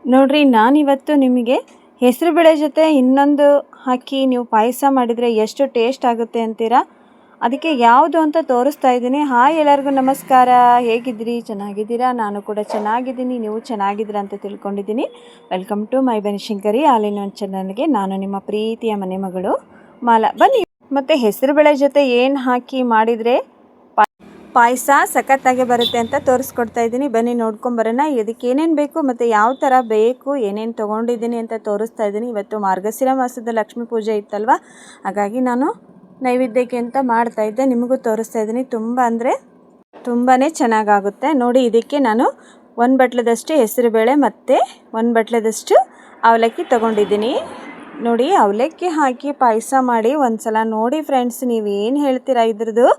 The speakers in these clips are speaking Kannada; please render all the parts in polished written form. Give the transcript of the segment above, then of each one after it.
ನೋಡ್ರಿ, ನಾನಿವತ್ತು ನಿಮಗೆ ಹೆಸರುಬೇಳೆ ಜೊತೆ ಇನ್ನೊಂದು ಹಾಕಿ ನೀವು ಪಾಯಸ ಮಾಡಿದರೆ ಎಷ್ಟು ಟೇಸ್ಟ್ ಆಗುತ್ತೆ ಅಂತೀರಾ. ಅದಕ್ಕೆ ಯಾವುದು ಅಂತ ತೋರಿಸ್ತಾ ಇದ್ದೀನಿ. ಹಾಯ್, ಎಲ್ಲರಿಗೂ ನಮಸ್ಕಾರ. ಹೇಗಿದ್ದೀರಿ? ಚೆನ್ನಾಗಿದ್ದೀರಾ? ನಾನು ಕೂಡ ಚೆನ್ನಾಗಿದ್ದೀನಿ. ನೀವು ಚೆನ್ನಾಗಿದ್ದೀರಾ ಅಂತ ತಿಳ್ಕೊಂಡಿದ್ದೀನಿ. Welcome to my Banashankari all in one ಚಾನಲ್ಗೆ. ನಾನು ನಿಮ್ಮ ಪ್ರೀತಿಯ ಮನೆ ಮಗಳು ಮಾಲಾ. ಬನ್ನಿ, ಮತ್ತು ಹೆಸರುಬೇಳೆ ಜೊತೆ ಏನು ಹಾಕಿ ಮಾಡಿದರೆ ಪಾಯಸ ಸಖತ್ತಾಗಿ ಬರುತ್ತೆ ಅಂತ ತೋರಿಸ್ಕೊಡ್ತಾ ಇದ್ದೀನಿ. ಬನ್ನಿ ನೋಡ್ಕೊಂಬರೋಣ. ಇದಕ್ಕೆ ಏನೇನು ಬೇಕು ಮತ್ತು ಯಾವ ಥರ ಬೇಕು, ಏನೇನು ತೊಗೊಂಡಿದ್ದೀನಿ ಅಂತ ತೋರಿಸ್ತಾ ಇದ್ದೀನಿ. ಇವತ್ತು ಮಾರ್ಗಶಿರ ಮಾಸದ ಲಕ್ಷ್ಮೀ ಪೂಜೆ ಇತ್ತಲ್ವ, ಹಾಗಾಗಿ ನಾನು ನೈವೇದ್ಯಕ್ಕೆ ಅಂತ ಮಾಡ್ತಾಯಿದ್ದೆ. ನಿಮಗೂ ತೋರಿಸ್ತಾ ಇದ್ದೀನಿ. ತುಂಬ ಅಂದರೆ ತುಂಬಾ ಚೆನ್ನಾಗಾಗುತ್ತೆ ನೋಡಿ. ಇದಕ್ಕೆ ನಾನು 1 ಬಟ್ಲದಷ್ಟು ಹೆಸರುಬೇಳೆ ಮತ್ತು 1 ಬಟ್ಲದಷ್ಟು ಅವಲಕ್ಕಿ ತೊಗೊಂಡಿದ್ದೀನಿ. ನೋಡಿ, ಅವಲಕ್ಕಿ ಹಾಕಿ ಪಾಯಸ ಮಾಡಿ ಒಂದು ಸಲ ನೋಡಿ ಫ್ರೆಂಡ್ಸ್, ನೀವೇನು ಹೇಳ್ತೀರಾ? ಇದ್ರದ್ದು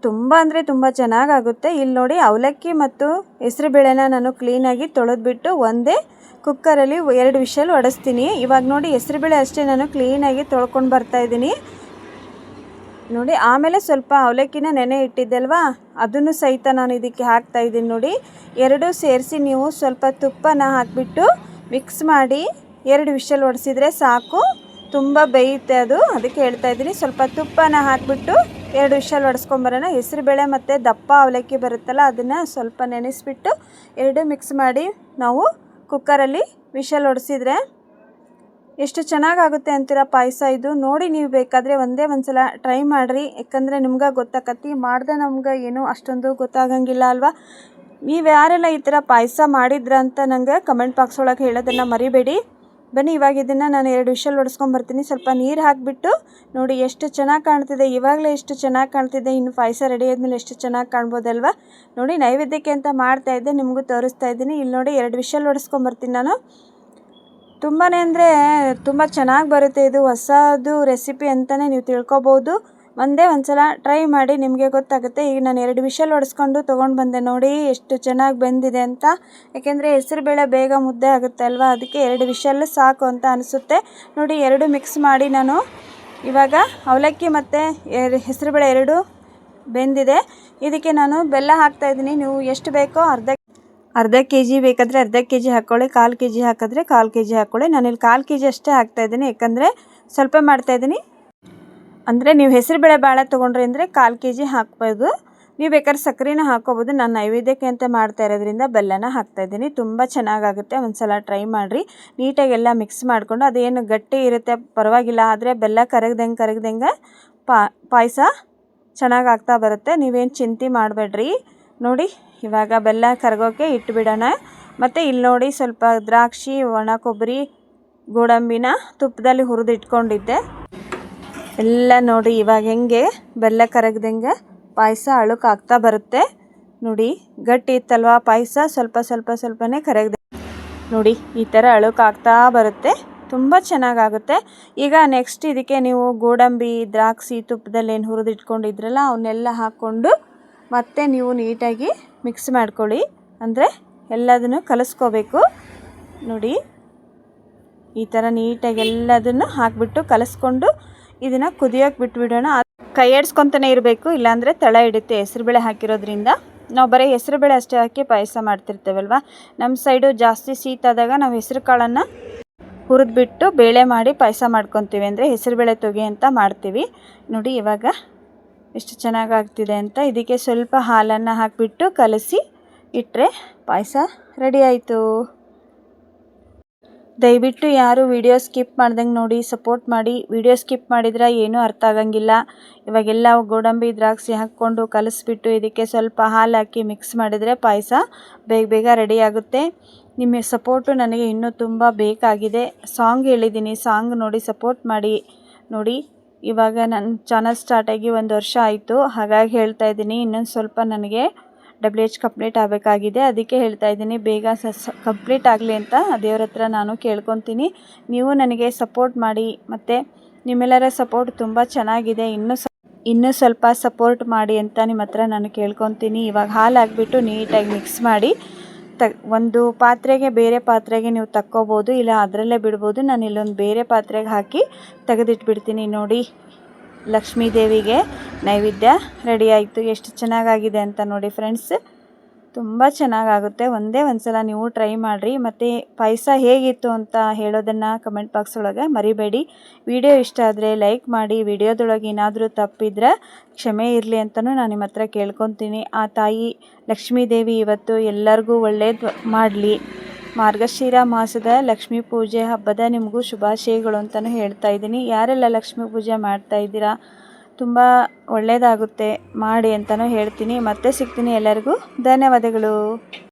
ತುಂಬ ಅಂದರೆ ತುಂಬ ಚೆನ್ನಾಗಾಗುತ್ತೆ. ಇಲ್ಲಿ ನೋಡಿ, ಅವಲಕ್ಕಿ ಮತ್ತು ಹೆಸರುಬೇಳೆನ ನಾನು ಕ್ಲೀನಾಗಿ ತೊಳೆದ್ಬಿಟ್ಟು ಒಂದೇ ಕುಕ್ಕರಲ್ಲಿ 2 ವಿಷಲ್ ಹೊಡೆಸ್ತೀನಿ. ಇವಾಗ ನೋಡಿ, ಹೆಸರುಬೇಳೆ ಅಷ್ಟೇ ನಾನು ಕ್ಲೀನಾಗಿ ತೊಳ್ಕೊಂಡು ಬರ್ತಾಯಿದ್ದೀನಿ ನೋಡಿ. ಆಮೇಲೆ ಸ್ವಲ್ಪ ಅವಲಕ್ಕಿನ ನೆನೆ ಇಟ್ಟಿದ್ದೆ ಅಲ್ವಾ, ಅದನ್ನು ಸಹಿತ ನಾನು ಇದಕ್ಕೆ ಹಾಕ್ತಾಯಿದ್ದೀನಿ ನೋಡಿ. 2 ಸೇರಿಸಿ ನೀವು ಸ್ವಲ್ಪ ತುಪ್ಪನ ಹಾಕಿಬಿಟ್ಟು ಮಿಕ್ಸ್ ಮಾಡಿ 2 ವಿಷಲ್ ಹೊಡೆಸಿದ್ರೆ ಸಾಕು. ತುಂಬ ಬೇಯುತ್ತೆ ಅದು, ಅದಕ್ಕೆ ಹೇಳ್ತಾ ಇದ್ದೀನಿ. ಸ್ವಲ್ಪ ತುಪ್ಪನ ಹಾಕಿಬಿಟ್ಟು 2 ವಿಷಲ್ ಹೊಡೆಸ್ಕೊಂಬರೋಣ. ಹೆಸರುಬೇಳೆ ಮತ್ತು ದಪ್ಪ ಅವಲಕ್ಕಿ ಬರುತ್ತಲ್ಲ, ಅದನ್ನು ಸ್ವಲ್ಪ ನೆನೆಸ್ಬಿಟ್ಟು 2 ಮಿಕ್ಸ್ ಮಾಡಿ ನಾವು ಕುಕ್ಕರಲ್ಲಿ ವಿಷಲ್ ಹೊಡೆಸಿದ್ರೆ ಎಷ್ಟು ಚೆನ್ನಾಗಾಗುತ್ತೆ ಅಂತೀರ ಪಾಯಸ ಇದು. ನೋಡಿ, ನೀವು ಬೇಕಾದರೆ ಒಂದೇ ಒಂದು ಸಲ ಟ್ರೈ ಮಾಡಿರಿ. ಯಾಕಂದರೆ ನಿಮ್ಗೆ ಗೊತ್ತಾಕತ್ತಿ, ಮಾಡಿದೆ ನಮ್ಗೆ ಏನೂ ಅಷ್ಟೊಂದು ಗೊತ್ತಾಗಂಗಿಲ್ಲ ಅಲ್ವಾ. ನೀವು ಯಾರೆಲ್ಲ ಈ ಥರ ಪಾಯಸ ಮಾಡಿದ್ರ ಅಂತ ನನಗೆ ಕಮೆಂಟ್ ಬಾಕ್ಸ್ ಒಳಗೆ ಹೇಳೋದನ್ನು ಮರಿಬೇಡಿ. ಬನ್ನಿ, ಇವಾಗ ಇದನ್ನು ನಾನು 2 ವಿಷಲ್ ಹೊಡೆಸ್ಕೊಂಬರ್ತೀನಿ. ಸ್ವಲ್ಪ ನೀರು ಹಾಕಿಬಿಟ್ಟು ನೋಡಿ ಎಷ್ಟು ಚೆನ್ನಾಗಿ ಕಾಣ್ತಿದೆ. ಇವಾಗಲೇ ಎಷ್ಟು ಚೆನ್ನಾಗಿ ಕಾಣ್ತಿದೆ, ಇನ್ನು ಪಾಯಸ ರೆಡಿ ಆದಮೇಲೆ ಎಷ್ಟು ಚೆನ್ನಾಗಿ ಕಾಣ್ಬೋದಲ್ವ. ನೋಡಿ, ನೈವೇದ್ಯಕ್ಕೆ ಅಂತ ಮಾಡ್ತಾಯಿದ್ದೆ, ನಿಮಗೂ ತೋರಿಸ್ತಾ ಇದ್ದೀನಿ. ಇಲ್ಲಿ ನೋಡಿ, 2 ವಿಷಲ್ ಹೊಡೆಸ್ಕೊಂಬರ್ತೀನಿ ನಾನು. ತುಂಬಾ ಅಂದರೆ ತುಂಬ ಚೆನ್ನಾಗಿ ಬರುತ್ತೆ ಇದು. ಹೊಸದು ರೆಸಿಪಿ ಅಂತಲೇ ನೀವು ತಿಳ್ಕೊಬೋದು. ಒಂದೇ ಒಂದು ಸಲ ಟ್ರೈ ಮಾಡಿ, ನಿಮಗೆ ಗೊತ್ತಾಗುತ್ತೆ. ಈಗ ನಾನು 2 ವಿಷಲ್ ಹೊಡೆಸ್ಕೊಂಡು ತೊಗೊಂಡು ಬಂದೆ. ನೋಡಿ ಎಷ್ಟು ಚೆನ್ನಾಗಿ ಬೆಂದಿದೆ ಅಂತ. ಯಾಕೆಂದರೆ ಹೆಸರುಬೇಳೆ ಬೇಗ ಮುದ್ದೆ ಆಗುತ್ತೆ ಅಲ್ವಾ, ಅದಕ್ಕೆ 2 ವಿಷಲ್ ಸಾಕು ಅಂತ ಅನಿಸುತ್ತೆ ನೋಡಿ. 2 ಮಿಕ್ಸ್ ಮಾಡಿ ನಾನು ಇವಾಗ ಅವಲಕ್ಕಿ ಮತ್ತು ಹೆಸರುಬೇಳೆ 2 ಬೆಂದಿದೆ. ಇದಕ್ಕೆ ನಾನು ಬೆಲ್ಲ ಹಾಕ್ತಾಯಿದ್ದೀನಿ. ನೀವು ಎಷ್ಟು ಬೇಕೋ ಅರ್ಧ ಕೆ ಜಿ ಬೇಕಾದರೆ ಅರ್ಧ ಕೆ ಜಿ ಹಾಕ್ಕೊಳ್ಳಿ, 1/4 ಕೆ ಜಿ ಹಾಕಿದ್ರೆ 1/4 ಕೆ ಜಿ ಹಾಕ್ಕೊಳ್ಳಿ. ನಾನಿಲ್ಲಿ 1/4 ಕೆ ಜಿ ಅಷ್ಟೇ ಹಾಕ್ತಾಯಿದ್ದೀನಿ, ಯಾಕಂದರೆ ಸ್ವಲ್ಪ ಮಾಡ್ತಾಯಿದ್ದೀನಿ. ಅಂದರೆ ನೀವು ಹೆಸರುಬೇಳೆ ಭಾಳ ತೊಗೊಂಡ್ರಿ ಅಂದರೆ 1/4 ಕೆ ಜಿ ಹಾಕ್ಬೋದು. ನೀವು ಬೇಕಾದ್ರೆ ಸಕ್ಕರೆನ ಹಾಕ್ಕೋಬೋದು. ನಾನು ನೈವೇದ್ಯಕ್ಕೆ ಅಂತ ಮಾಡ್ತಾ ಇರೋದ್ರಿಂದ ಬೆಲ್ಲನ ಹಾಕ್ತಾಯಿದ್ದೀನಿ. ತುಂಬ ಚೆನ್ನಾಗಾಗುತ್ತೆ, ಒಂದು ಸಲ ಟ್ರೈ ಮಾಡಿರಿ. ನೀಟಾಗೆಲ್ಲ ಮಿಕ್ಸ್ ಮಾಡಿಕೊಂಡು, ಅದೇನು ಗಟ್ಟಿ ಇರುತ್ತೆ ಪರವಾಗಿಲ್ಲ, ಆದರೆ ಬೆಲ್ಲ ಕರಗ್ದಂಗೆ ಪಾಯಸ ಚೆನ್ನಾಗಾಗ್ತಾ ಬರುತ್ತೆ. ನೀವೇನು ಚಿಂತೆ ಮಾಡಬೇಡ್ರಿ. ನೋಡಿ, ಇವಾಗ ಬೆಲ್ಲ ಕರಗೋಕ್ಕೆ ಇಟ್ಬಿಡೋಣ. ಮತ್ತು ಇಲ್ಲಿ ನೋಡಿ, ಸ್ವಲ್ಪ ದ್ರಾಕ್ಷಿ, ಒಣ ಕೊಬ್ಬರಿ, ಗೋಡಂಬಿನ ತುಪ್ಪದಲ್ಲಿ ಹುರಿದು ಇಟ್ಕೊಂಡಿದ್ದೆ ಎಲ್ಲ. ನೋಡಿ, ಇವಾಗ ಹೆಂಗೆ ಬೆಲ್ಲ ಕರಗ್ದಂಗೆ ಪಾಯಸ ಅಳುಕಾಗ್ತಾ ಬರುತ್ತೆ ನೋಡಿ. ಗಟ್ಟಿ ಇತ್ತಲ್ವ ಪಾಯಸ, ಸ್ವಲ್ಪನೇ ಕರಗ್ದೆ ನೋಡಿ, ಈ ಥರ ಅಳುಕಾಗ್ತಾ ಬರುತ್ತೆ. ತುಂಬ ಚೆನ್ನಾಗಾಗುತ್ತೆ. ಈಗ ನೆಕ್ಸ್ಟ್ ಇದಕ್ಕೆ ನೀವು ಗೋಡಂಬಿ, ದ್ರಾಕ್ಷಿ ತುಪ್ಪದಲ್ಲಿ ಏನು ಹುರಿದು ಇಟ್ಕೊಂಡಿದ್ರಲ್ಲ, ಅವನ್ನೆಲ್ಲ ಹಾಕ್ಕೊಂಡು ಮತ್ತೆ ನೀವು ನೀಟಾಗಿ ಮಿಕ್ಸ್ ಮಾಡ್ಕೊಳ್ಳಿ. ಅಂದರೆ ಎಲ್ಲದನ್ನು ಕಲಿಸ್ಕೋಬೇಕು ನೋಡಿ. ಈ ಥರ ನೀಟಾಗಿ ಎಲ್ಲದನ್ನು ಹಾಕಿಬಿಟ್ಟು ಕಲಿಸ್ಕೊಂಡು ಇದನ್ನು ಕುದಿಯೋಕೆ ಬಿಟ್ಬಿಡೋಣ. ಕೈ ಆಡಿಸ್ಕೊತಾನೆ ಇರಬೇಕು, ಇಲ್ಲಾಂದರೆ ತಳ ಹಿಡಿಯುತ್ತೆ ಹೆಸರುಬೇಳೆ ಹಾಕಿರೋದ್ರಿಂದ. ನಾವು ಬರೀ ಹೆಸರುಬೇಳೆ ಅಷ್ಟೇ ಹಾಕಿ ಪಾಯಸ ಮಾಡ್ತಿರ್ತೇವಲ್ವ, ನಮ್ಮ ಸೈಡು ಜಾಸ್ತಿ ಶೀತಾದಾಗ ನಾವು ಹೆಸರು ಕಾಳನ್ನು ಹುರಿದ್ಬಿಟ್ಟು ಬೇಳೆ ಮಾಡಿ ಪಾಯಸ ಮಾಡ್ಕೊತೀವಿ. ಅಂದರೆ ಹೆಸರುಬೇಳೆ ತೊಗೆ ಅಂತ ಮಾಡ್ತೀವಿ ನೋಡಿ. ಇವಾಗ ಎಷ್ಟು ಚೆನ್ನಾಗಾಗ್ತಿದೆ ಅಂತ. ಇದಕ್ಕೆ ಸ್ವಲ್ಪ ಹಾಲನ್ನು ಹಾಕಿಬಿಟ್ಟು ಕಲಸಿ ಇಟ್ಟರೆ ಪಾಯಸ ರೆಡಿ ಆಯಿತು. ದಯವಿಟ್ಟು ಯಾರು ವಿಡಿಯೋ ಸ್ಕಿಪ್ ಮಾಡ್ದಂಗೆ ನೋಡಿ, ಸಪೋರ್ಟ್ ಮಾಡಿ. ವಿಡಿಯೋ ಸ್ಕಿಪ್ ಮಾಡಿದ್ರೆ ಏನೂ ಅರ್ಥ ಆಗಂಗಿಲ್ಲ. ಇವಾಗೆಲ್ಲ ಗೋಡಂಬಿ, ದ್ರಾಕ್ಷಿ ಹಾಕ್ಕೊಂಡು ಕಲಿಸ್ಬಿಟ್ಟು ಇದಕ್ಕೆ ಸ್ವಲ್ಪ ಹಾಲು ಹಾಕಿ ಮಿಕ್ಸ್ ಮಾಡಿದರೆ ಪಾಯಸ ಬೇಗ ರೆಡಿ ಆಗುತ್ತೆ. ನಿಮ್ಮ ಸಪೋರ್ಟು ನನಗೆ ಇನ್ನೂ ತುಂಬ ಬೇಕಾಗಿದೆ. ಸಾಂಗ್ ಹೇಳಿದ್ದೀನಿ, ಸಾಂಗ್ ನೋಡಿ ಸಪೋರ್ಟ್ ಮಾಡಿ ನೋಡಿ. ಇವಾಗ ನನ್ನ ಚಾನಲ್ ಸ್ಟಾರ್ಟಾಗಿ 1 ವರ್ಷ ಆಯಿತು, ಹಾಗಾಗಿ ಹೇಳ್ತಾ ಇದ್ದೀನಿ. ಇನ್ನೊಂದು ಸ್ವಲ್ಪ ನನಗೆ WH ಕಂಪ್ಲೀಟ್ ಆಗಬೇಕಾಗಿದೆ, ಅದಕ್ಕೆ ಹೇಳ್ತಾ ಇದ್ದೀನಿ ಬೇಗ ಕಂಪ್ಲೀಟ್ ಆಗಲಿ ಅಂತ ದೇವ್ರ ಹತ್ರ ನಾನು ಕೇಳ್ಕೊತೀನಿ. ನೀವು ನನಗೆ ಸಪೋರ್ಟ್ ಮಾಡಿ, ಮತ್ತು ನಿಮ್ಮೆಲ್ಲರ ಸಪೋರ್ಟ್ ತುಂಬ ಚೆನ್ನಾಗಿದೆ. ಇನ್ನೂ ಸ್ವಲ್ಪ ಸಪೋರ್ಟ್ ಮಾಡಿ ಅಂತ ನಿಮ್ಮ ಹತ್ರ ನಾನು ಕೇಳ್ಕೊತೀನಿ. ಇವಾಗ ಹಾಲು ಹಾಕಿಬಿಟ್ಟು ನೀಟಾಗಿ ಮಿಕ್ಸ್ ಮಾಡಿ ಒಂದು ಪಾತ್ರೆಗೆ, ಬೇರೆ ಪಾತ್ರೆಗೆ ನೀವು ತಕ್ಕೋಬೋದು, ಇಲ್ಲ ಅದರಲ್ಲೇ ಬಿಡ್ಬೋದು. ನಾನು ಇಲ್ಲೊಂದು ಬೇರೆ ಪಾತ್ರೆಗೆ ಹಾಕಿ ತೆಗೆದಿಟ್ಬಿಡ್ತೀನಿ ನೋಡಿ. ಲಕ್ಷ್ಮೀ ದೇವಿಗೆ ನೈವೇದ್ಯ ರೆಡಿ ಆಯಿತು. ಎಷ್ಟು ಚೆನ್ನಾಗಾಗಿದೆ ಅಂತ ನೋಡಿ ಫ್ರೆಂಡ್ಸ್. ತುಂಬ ಚೆನ್ನಾಗಾಗುತ್ತೆ. ಒಂದೇ ಒಂದು ಸಲ ನೀವು ಟ್ರೈ ಮಾಡಿರಿ. ಮತ್ತು ಪಾಯಸ ಹೇಗಿತ್ತು ಅಂತ ಹೇಳೋದನ್ನು ಕಮೆಂಟ್ ಬಾಕ್ಸ್ ಒಳಗೆ ಮರಿಬೇಡಿ. ವಿಡಿಯೋ ಇಷ್ಟ ಆದರೆ ಲೈಕ್ ಮಾಡಿ. ವಿಡಿಯೋದೊಳಗೆ ಏನಾದರೂ ತಪ್ಪಿದ್ರೆ ಕ್ಷಮೆ ಇರಲಿ ಅಂತಲೂ ನಾನು ನಿಮ್ಮ ಹತ್ರ ಕೇಳ್ಕೊತೀನಿ. ಆ ತಾಯಿ ಲಕ್ಷ್ಮೀದೇವಿ ಇವತ್ತು ಎಲ್ಲರಿಗೂ ಒಳ್ಳೇದು ಮಾಡಲಿ. ಮಾರ್ಗಶಿರ ಮಾಸದ ಲಕ್ಷ್ಮೀ ಪೂಜೆ ಹಬ್ಬದ ನಿಮಗೂ ಶುಭಾಶಯಗಳು ಅಂತಲೂ ಹೇಳ್ತಾ ಇದ್ದೀನಿ. ಯಾರೆಲ್ಲ ಲಕ್ಷ್ಮೀ ಪೂಜೆ ಮಾಡ್ತಾ ಇದ್ದೀರಾ ತುಂಬ ಒಳ್ಳೆಯದಾಗುತ್ತೆ ಮಾಡಿ ಅಂತಲೂ ಹೇಳ್ತೀನಿ. ಮತ್ತೆ ಸಿಗ್ತೀನಿ. ಎಲ್ಲರಿಗೂ ಧನ್ಯವಾದಗಳು.